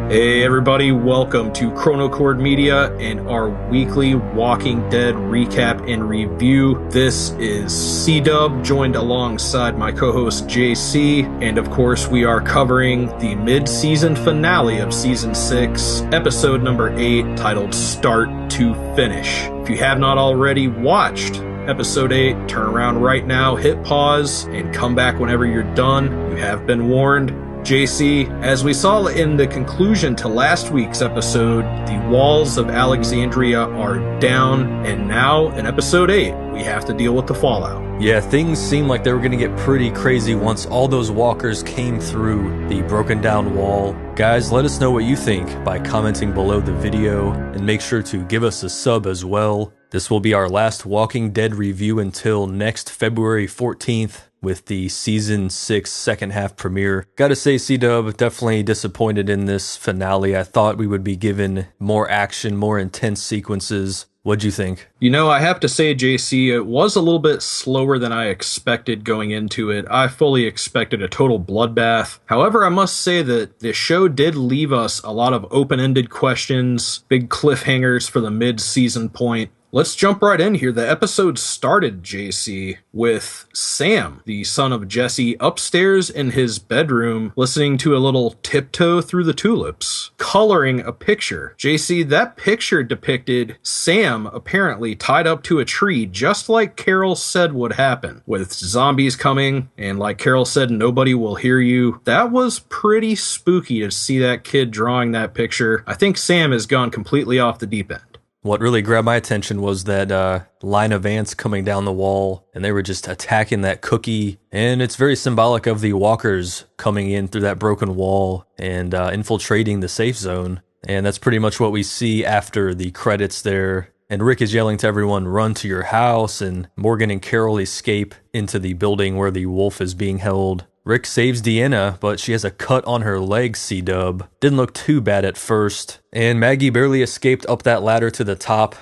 Hey everybody, welcome to Chronocord Media and our weekly Walking Dead recap and review. This is C-Dub, joined alongside my co-host JC, and of course we are covering the mid-season finale of Season 6, episode number 8, titled Start to Finish. If you have not already watched Episode 8, turn around right now, hit pause, and come back whenever you're done. You have been warned. JC, as we saw in the conclusion to last week's episode, the walls of Alexandria are down, and now in episode 8, we have to deal with the fallout. Yeah, things seemed like they were going to get pretty crazy once all those walkers came through the broken down wall. Guys, let us know what you think by commenting below the video, and make sure to give us a sub as well. This will be our last Walking Dead review until next February 14th. With the Season 6 second half premiere. Gotta say, C-Dub, definitely disappointed in this finale. I thought we would be given more action, more intense sequences. What'd you think? You know, I have to say, JC, it was a little bit slower than I expected going into it. I fully expected a total bloodbath. However, I must say that the show did leave us a lot of open-ended questions, big cliffhangers for the mid-season point. Let's jump right in here. The episode started, JC, with Sam, the son of Jesse, upstairs in his bedroom, listening to a little Tiptoe Through the Tulips, coloring a picture. JC, that picture depicted Sam apparently tied up to a tree, just like Carol said would happen, with zombies coming, and like Carol said, nobody will hear you. That was pretty spooky to see that kid drawing that picture. I think Sam has gone completely off the deep end. What really grabbed my attention was that line of ants coming down the wall, and they were just attacking that cookie, and it's very symbolic of the walkers coming in through that broken wall and infiltrating the safe zone, and that's pretty much what we see after the credits there. And Rick is yelling to everyone, run to your house, and Morgan and Carol escape into the building where the wolf is being held. Rick saves Deanna, but she has a cut on her leg, C-Dub. Didn't look too bad at first. And Maggie barely escaped up that ladder to the top,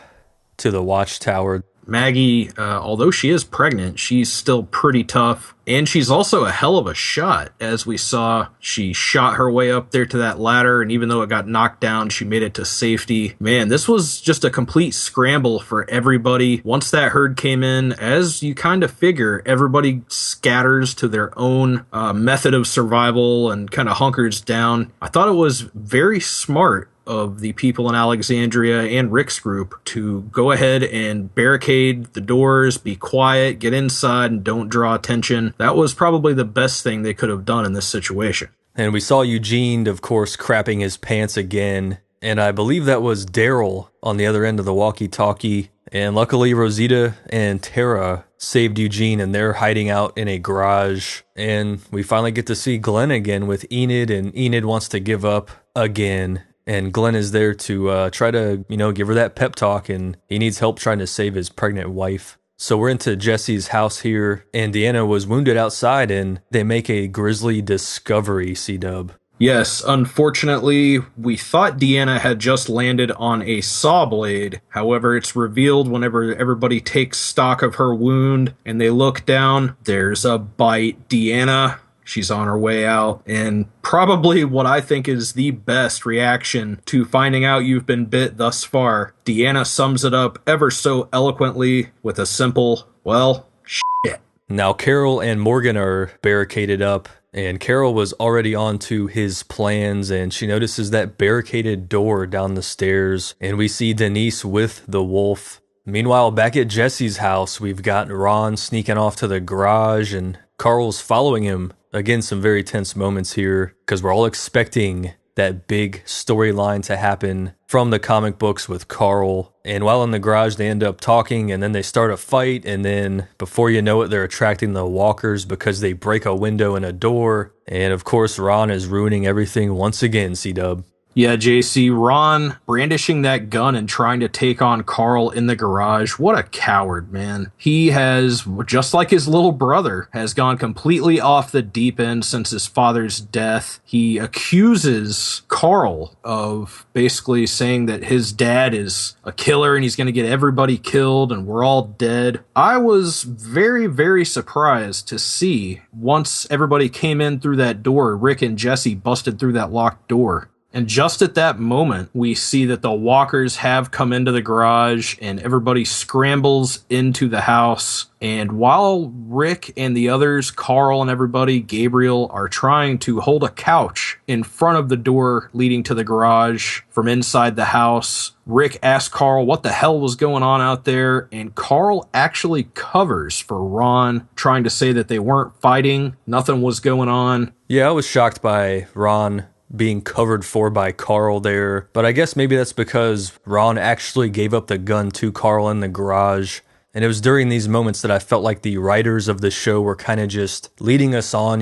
to the watchtower. Maggie, although she is pregnant, she's still pretty tough. And she's also a hell of a shot. As we saw, she shot her way up there to that ladder, and even though it got knocked down, she made it to safety. Man, this was just a complete scramble for everybody. Once that herd came in, as you kind of figure, everybody scatters to their own method of survival and kind of hunkers down. I thought it was very smart of the people in Alexandria and Rick's group to go ahead and barricade the doors, be quiet, get inside, and don't draw attention. That was probably the best thing they could have done in this situation. And we saw Eugene, of course, crapping his pants again. And I believe that was Daryl on the other end of the walkie-talkie. And luckily, Rosita and Tara saved Eugene, and they're hiding out in a garage. And we finally get to see Glenn again with Enid, and Enid wants to give up again. And Glenn is there to try to, give her that pep talk, and he needs help trying to save his pregnant wife. So we're into Jesse's house here, and Deanna was wounded outside, and they make a grisly discovery, C-Dub. Yes, unfortunately, we thought Deanna had just landed on a saw blade. However, it's revealed whenever everybody takes stock of her wound, and they look down, there's a bite. Deanna, she's on her way out, and probably what I think is the best reaction to finding out you've been bit thus far. Deanna sums it up ever so eloquently with a simple, well, shit. Now Carol and Morgan are barricaded up, and Carol was already on to his plans, and she notices that barricaded door down the stairs, and we see Denise with the wolf. Meanwhile, back at Jesse's house, we've got Ron sneaking off to the garage, and Carl's following him. Again, some very tense moments here, because we're all expecting that big storyline to happen from the comic books with Carl. And while in the garage, they end up talking, and then they start a fight, and then before you know it, they're attracting the walkers because they break a window and a door. And of course, Ron is ruining everything once again, C-Dub. Yeah, JC, Ron brandishing that gun and trying to take on Carl in the garage. What a coward, man. He has, just like his little brother, has gone completely off the deep end since his father's death. He accuses Carl of basically saying that his dad is a killer and he's going to get everybody killed and we're all dead. I was very, very surprised to see once everybody came in through that door, Rick and Jesse busted through that locked door. And just at that moment, we see that the walkers have come into the garage and everybody scrambles into the house. And while Rick and the others, Carl and everybody, Gabriel, are trying to hold a couch in front of the door leading to the garage from inside the house, Rick asks Carl what the hell was going on out there, and Carl actually covers for Ron, trying to say that they weren't fighting, nothing was going on. Yeah, I was shocked by Ron being covered for by Carl there, but I guess maybe that's because Ron actually gave up the gun to Carl in the garage. And it was during these moments that I felt like the writers of the show were kind of just leading us on,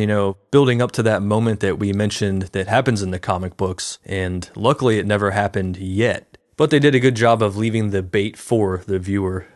building up to that moment that we mentioned that happens in the comic books. And luckily it never happened yet. But they did a good job of leaving the bait for the viewer.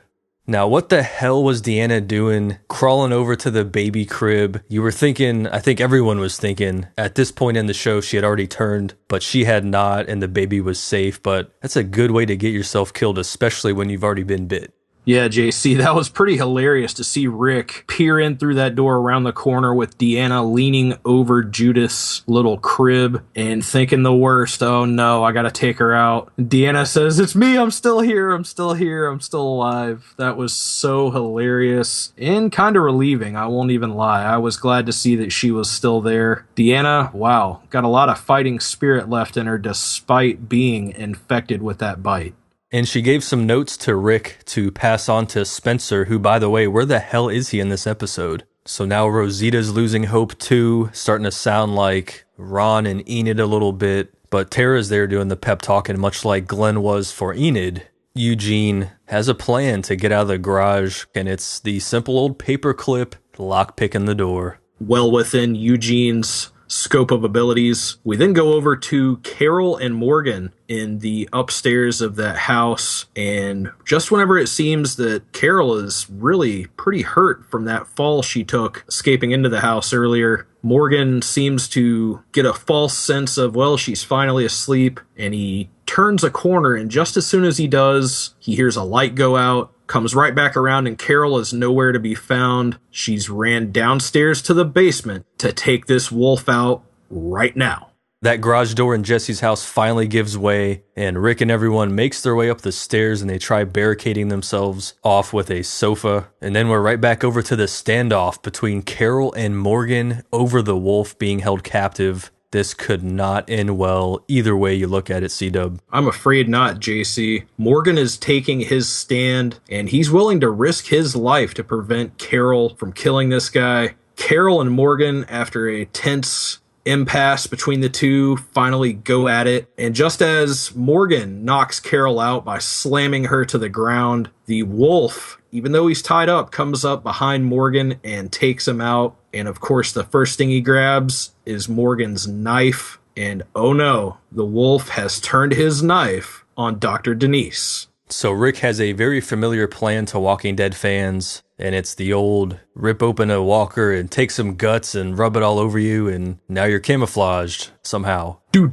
Now, what the hell was Deanna doing crawling over to the baby crib? You were thinking, I think everyone was thinking, at this point in the show she had already turned, but she had not, and the baby was safe. But that's a good way to get yourself killed, especially when you've already been bit. Yeah, JC, that was pretty hilarious to see Rick peer in through that door around the corner with Deanna leaning over Judith's little crib and thinking the worst. Oh no, I gotta take her out. Deanna says, "It's me, I'm still here, I'm still here, I'm still alive." That was so hilarious and kind of relieving, I won't even lie. I was glad to see that she was still there. Deanna, wow, got a lot of fighting spirit left in her despite being infected with that bite. And she gave some notes to Rick to pass on to Spencer, who, by the way, where the hell is he in this episode? So now Rosita's losing hope too, starting to sound like Ron and Enid a little bit. But Tara's there doing the pep talk, and much like Glenn was for Enid, Eugene has a plan to get out of the garage, and it's the simple old paperclip lockpick in the door. Well within Eugene's scope of abilities. We then go over to Carol and Morgan in the upstairs of that house, and just whenever it seems that Carol is really pretty hurt from that fall she took escaping into the house earlier, Morgan seems to get a false sense of, well, she's finally asleep, and he turns a corner, and just as soon as he does, he hears a light go out, comes right back around, and Carol is nowhere to be found. She's ran downstairs to the basement to take this wolf out right now. That garage door in Jesse's house finally gives way, and Rick and everyone makes their way up the stairs, and they try barricading themselves off with a sofa. And then we're right back over to the standoff between Carol and Morgan over the wolf being held captive. This could not end well either way you look at it, C-Dub. I'm afraid not, JC. Morgan is taking his stand, and he's willing to risk his life to prevent Carol from killing this guy. Carol and Morgan, after a tense impasse between the two, finally go at it. And just as Morgan knocks Carol out by slamming her to the ground, the wolf, even though he's tied up, comes up behind Morgan and takes him out. And of course, the first thing he grabs is Morgan's knife. And oh no, the wolf has turned his knife on Dr. Denise. So Rick has a very familiar plan to Walking Dead fans, and it's the old rip open a walker and take some guts and rub it all over you, and now you're camouflaged somehow. Do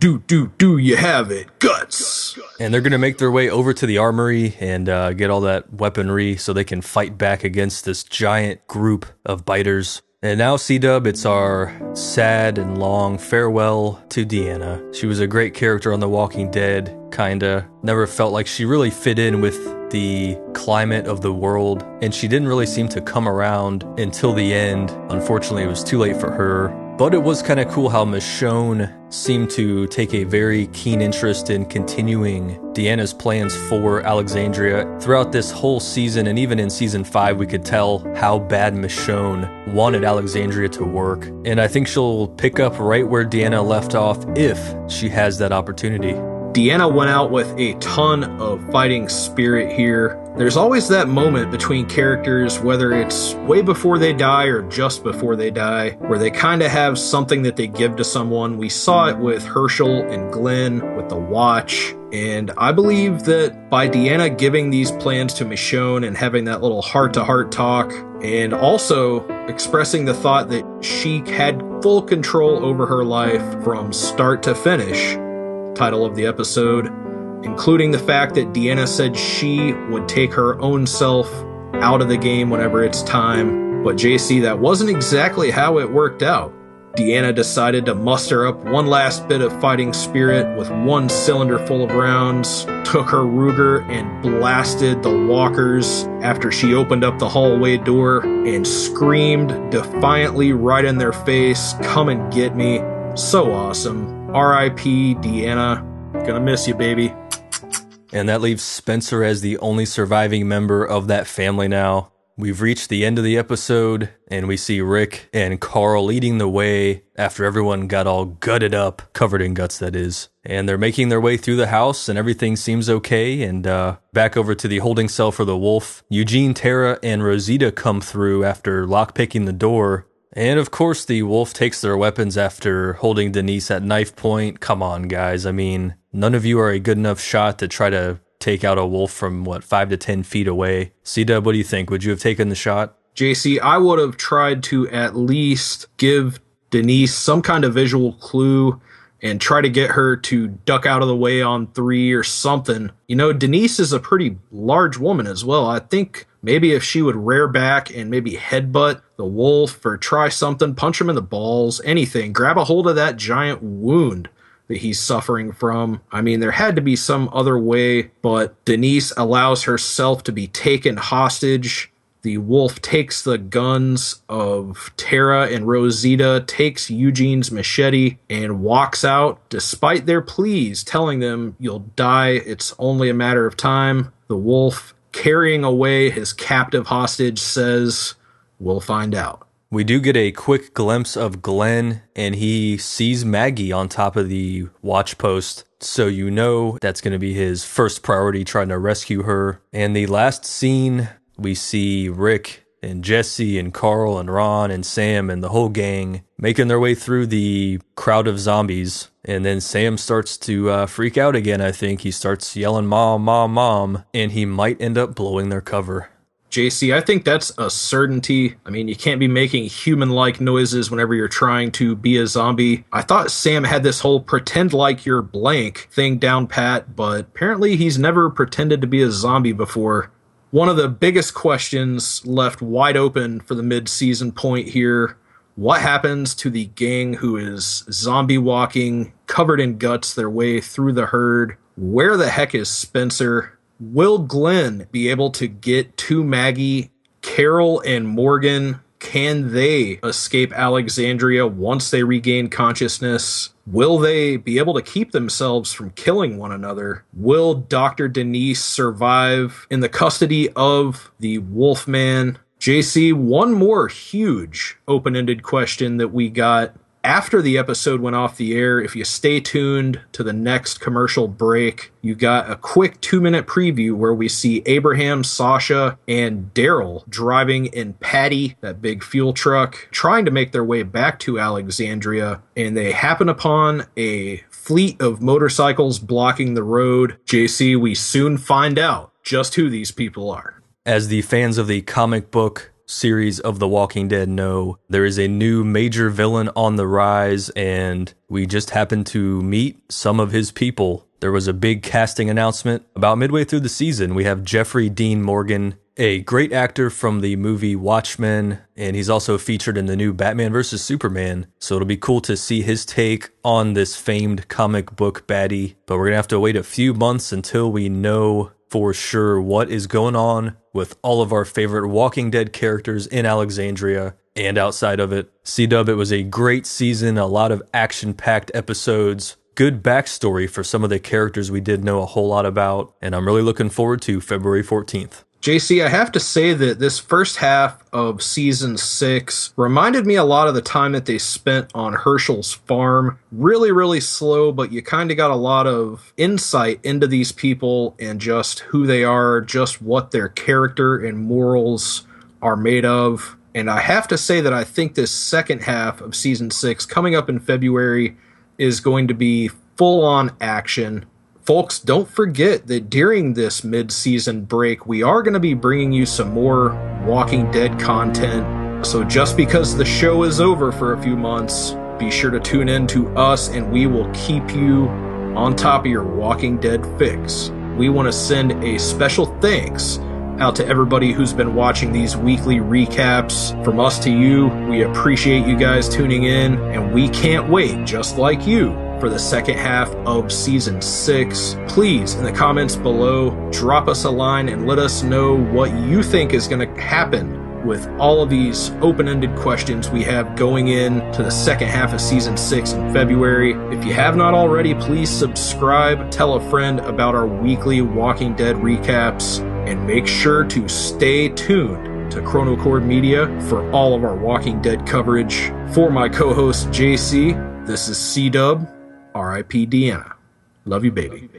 you have it? Guts! And they're going to make their way over to the armory and get all that weaponry so they can fight back against this giant group of biters. And now, C-Dub, it's our sad and long farewell to Deanna. She was a great character on The Walking Dead, kinda. Never felt like she really fit in with the climate of the world, and she didn't really seem to come around until the end. Unfortunately, it was too late for her. But it was kind of cool how Michonne seemed to take a very keen interest in continuing Deanna's plans for Alexandria. Throughout this whole season, and even in season 5, we could tell how bad Michonne wanted Alexandria to work. And I think she'll pick up right where Deanna left off if she has that opportunity. Deanna went out with a ton of fighting spirit here. There's always that moment between characters, whether it's way before they die or just before they die, where they kind of have something that they give to someone. We saw it with Herschel and Glenn with the watch. And I believe that by Deanna giving these plans to Michonne and having that little heart-to-heart talk, and also expressing the thought that she had full control over her life from start to finish, title of the episode, including the fact that Deanna said she would take her own self out of the game whenever it's time. But JC, that wasn't exactly how it worked out. Deanna decided to muster up one last bit of fighting spirit with one cylinder full of rounds, took her Ruger and blasted the walkers after she opened up the hallway door and screamed defiantly right in their face, "Come and get me." So awesome. R.I.P. Deanna. Gonna miss you, baby. And that leaves Spencer as the only surviving member of that family now. We've reached the end of the episode, and we see Rick and Carl leading the way after everyone got all gutted up, covered in guts, that is. And they're making their way through the house, and everything seems okay. And back over to the holding cell for the wolf. Eugene, Tara, and Rosita come through after lockpicking the door. And of course, the wolf takes their weapons after holding Denise at knife point. Come on, guys. I mean, none of you are a good enough shot to try to take out a wolf from, 5 to 10 feet away. C-Dub, what do you think? Would you have taken the shot? JC, I would have tried to at least give Denise some kind of visual clue and try to get her to duck out of the way on 3 or something. You know, Denise is a pretty large woman as well. I think maybe if she would rear back and maybe headbutt the wolf or try something, punch him in the balls, anything, grab a hold of that giant wound that he's suffering from. I mean, there had to be some other way, but Denise allows herself to be taken hostage. The wolf takes the guns of Tara and Rosita, takes Eugene's machete, and walks out, despite their pleas, telling them, "You'll die, it's only a matter of time." The wolf, carrying away his captive hostage, says, "We'll find out." We do get a quick glimpse of Glenn, and he sees Maggie on top of the watch post. So you know that's going to be his first priority, trying to rescue her. And the last scene, we see Rick and Jesse and Carl and Ron and Sam and the whole gang making their way through the crowd of zombies. And then Sam starts to freak out again, I think. He starts yelling, "Mom, Mom, Mom," and he might end up blowing their cover. JC, I think that's a certainty. I mean, you can't be making human-like noises whenever you're trying to be a zombie. I thought Sam had this whole pretend like you're blank thing down pat, but apparently he's never pretended to be a zombie before. One of the biggest questions left wide open for the mid-season point here: what happens to the gang who is zombie walking, covered in guts, their way through the herd? Where the heck is Spencer? Will Glenn be able to get to Maggie, Carol, and Morgan? Can they escape Alexandria once they regain consciousness? Will they be able to keep themselves from killing one another? Will Dr. Denise survive in the custody of the Wolfman? JC, one more huge open-ended question that we got after the episode went off the air. If you stay tuned to the next commercial break, you got a quick 2-minute preview where we see Abraham, Sasha, and Daryl driving in Patty, that big fuel truck, trying to make their way back to Alexandria, and they happen upon a fleet of motorcycles blocking the road. JC, we soon find out just who these people are. As the fans of the comic book series of The Walking Dead know, there is a new major villain on the rise, and we just happened to meet some of his people. There was a big casting announcement about midway through the season. We have Jeffrey Dean Morgan, a great actor from the movie Watchmen, and he's also featured in the new Batman vs. Superman. So it'll be cool to see his take on this famed comic book baddie. But we're going to have to wait a few months until we know for sure what is going on with all of our favorite Walking Dead characters in Alexandria and outside of it. C-Dub, it was a great season, a lot of action-packed episodes, good backstory for some of the characters we did know a whole lot about, and I'm really looking forward to February 14th. JC, I have to say that this first half of season 6 reminded me a lot of the time that they spent on Herschel's farm. Really, really slow, but you kind of got a lot of insight into these people and just who they are, just what their character and morals are made of. And I have to say that I think this second half of season 6, coming up in February, is going to be full-on action. Folks, don't forget that during this mid-season break, we are going to be bringing you some more Walking Dead content. So just because the show is over for a few months, be sure to tune in to us and we will keep you on top of your Walking Dead fix. We want to send a special thanks out to everybody who's been watching these weekly recaps. From us to you, we appreciate you guys tuning in, and we can't wait, just like you, for the second half of season 6. Please, in the comments below, drop us a line and let us know what you think is going to happen with all of these open-ended questions we have going in to the second half of season 6 in February. If you have not already, please subscribe, tell a friend about our weekly Walking Dead recaps, and make sure to stay tuned to Chronocord Media for all of our Walking Dead coverage. For my co-host JC, this is C-Dub, R.I.P. Deanna. Love you, baby.